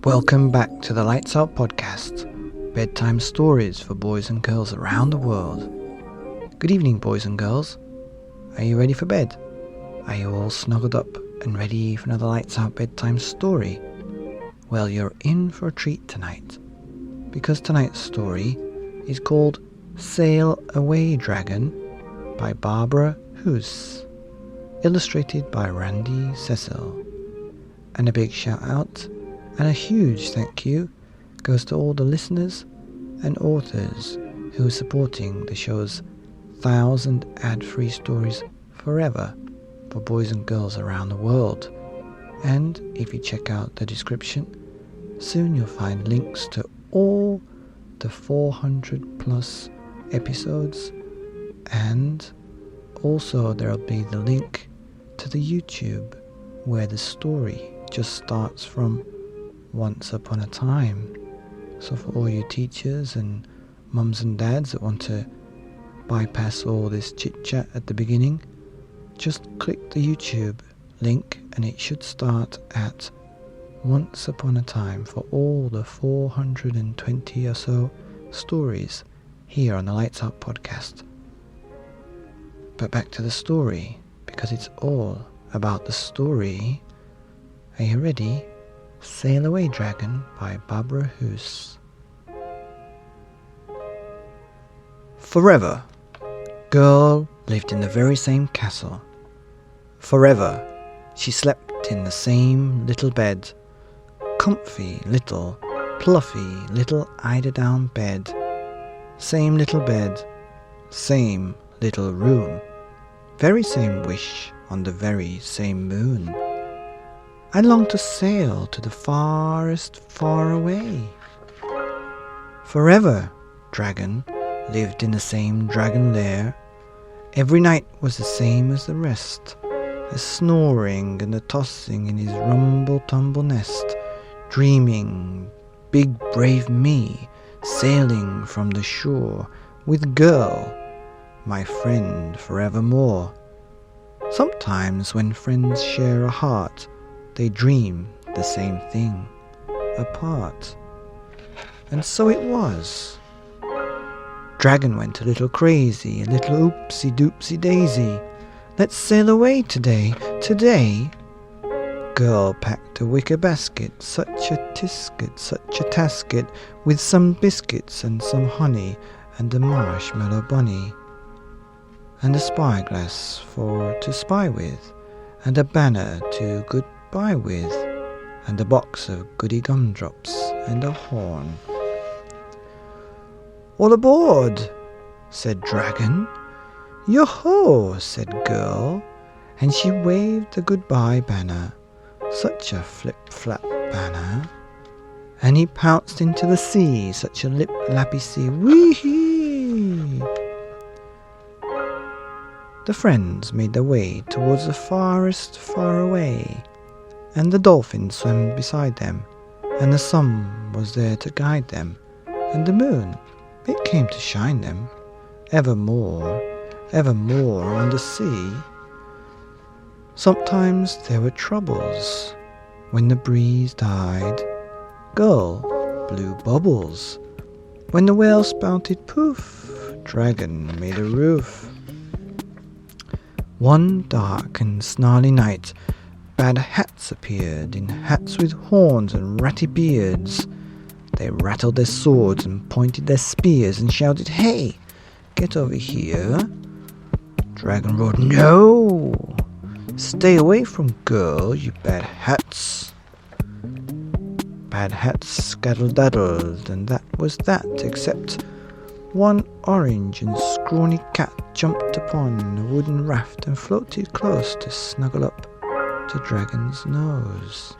Welcome back to the Lights Out podcast, bedtime stories for boys and girls around the world. Good evening, boys and girls. Are you ready for bed? Are you all snuggled up and ready for another Lights Out bedtime story? Well, you're in for a treat tonight, because tonight's story is called Sail Away Dragon by Barbara Joose, illustrated by Randy Cecil. And a big shout out and a huge thank you goes to all the listeners and authors who are supporting the show's 1,000 ad-free stories forever for boys and girls around the world. And if you check out the description, soon you'll find links to all the 400 plus episodes, and also there'll be the link to the YouTube where the story just starts from once upon a time. So for all you teachers and mums and dads that want to bypass all this chit chat at the beginning, just click the YouTube link and it should start at once upon a time for all the 420 or so stories here on the Lights Out podcast. But back to the story, because it's all about the story. Are you ready? Sail Away Dragon by Barbara Joose. Forever, girl lived in the very same castle. Forever, she slept in the same little bed. Comfy little, fluffy little eider-down bed. Same little bed, same little room. Very same wish on the very same moon. I long to sail to the farthest far away. Forever, dragon lived in the same dragon lair. Every night was the same as the rest, the snoring and the tossing in his rumble-tumble nest, dreaming big brave me sailing from the shore with girl, my friend forevermore. Sometimes when friends share a heart, they dream the same thing apart. And so it was. Dragon went a little crazy, a little oopsie doopsie daisy. Let's sail away today, today. Girl packed a wicker basket, such a tisket, such a tasket, with some biscuits and some honey and a marshmallow bunny, and a spyglass for to spy with, and a banner to goodbye with, and a box of goody gumdrops and a horn. All aboard, said Dragon. Yo-ho, said Girl, and she waved the goodbye banner, such a flip-flap banner, and he pounced into the sea, such a lip-lappy sea, wee-hee. The friends made their way towards the farthest far away, and the dolphins swam beside them, and the sun was there to guide them, and the moon, it came to shine them, evermore on the sea. Sometimes there were troubles. When the breeze died, Girl blew bubbles. When the whale spouted poof, Dragon made a roof. One dark and snarly night, bad hats appeared, in hats with horns and ratty beards. They rattled their swords and pointed their spears and shouted, "Hey, get over here!" Dragon roared, "No! Stay away from Girl, you bad hats!" Bad hats scaddle-daddled, and that was that, except one orange and scrawny cat jumped upon a wooden raft and floated close to snuggle up to Dragon's nose.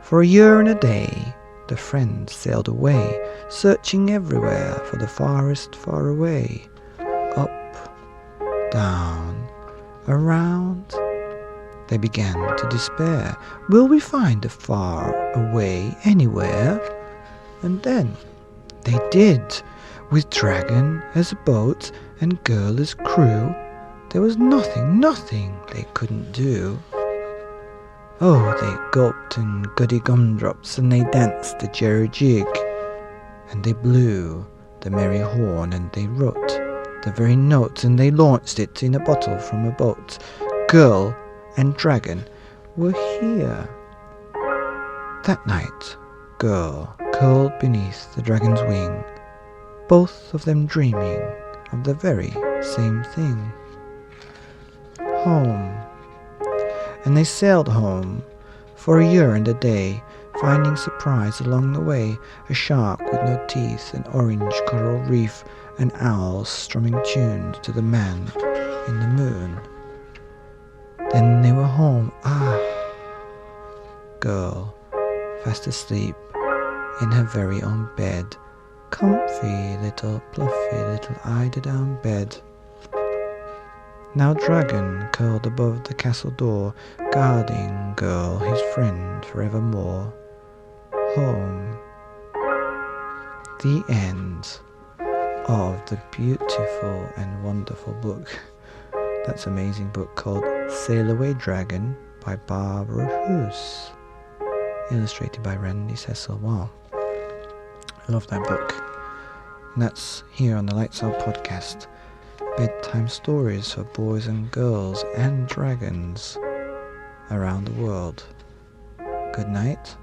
For a year and a day, the friends sailed away, searching everywhere for the farthest far away. Up, down, around. They began to despair. Will we find a far away anywhere? And then they did. With Dragon as a boat and Girl as crew, there was nothing they couldn't do. Oh, they gulped in goody gumdrops, and they danced the jerry jig, and they blew the merry horn, and they wrote the very notes, and they launched it in a bottle from a boat. Girl and dragon were here. That night, girl curled beneath the dragon's wing, both of them dreaming of the very same thing. Home. And they sailed home for a year and a day, finding surprise along the way, a shark with no teeth, an orange coral reef, and owls strumming tunes to the man in the moon. Then they were home. Girl, fast asleep in her very own bed, comfy little fluffy little eider-down bed. Now dragon curled above the castle door, guarding girl his friend forevermore. Home. The end of the beautiful and wonderful book. That's an amazing book called Sail Away Dragon by Barbara Joose, illustrated by Randy Cecil. Wow, I love that book. And that's here on the Lights Out podcast. Bedtime stories for boys and girls and dragons around the world. Good night.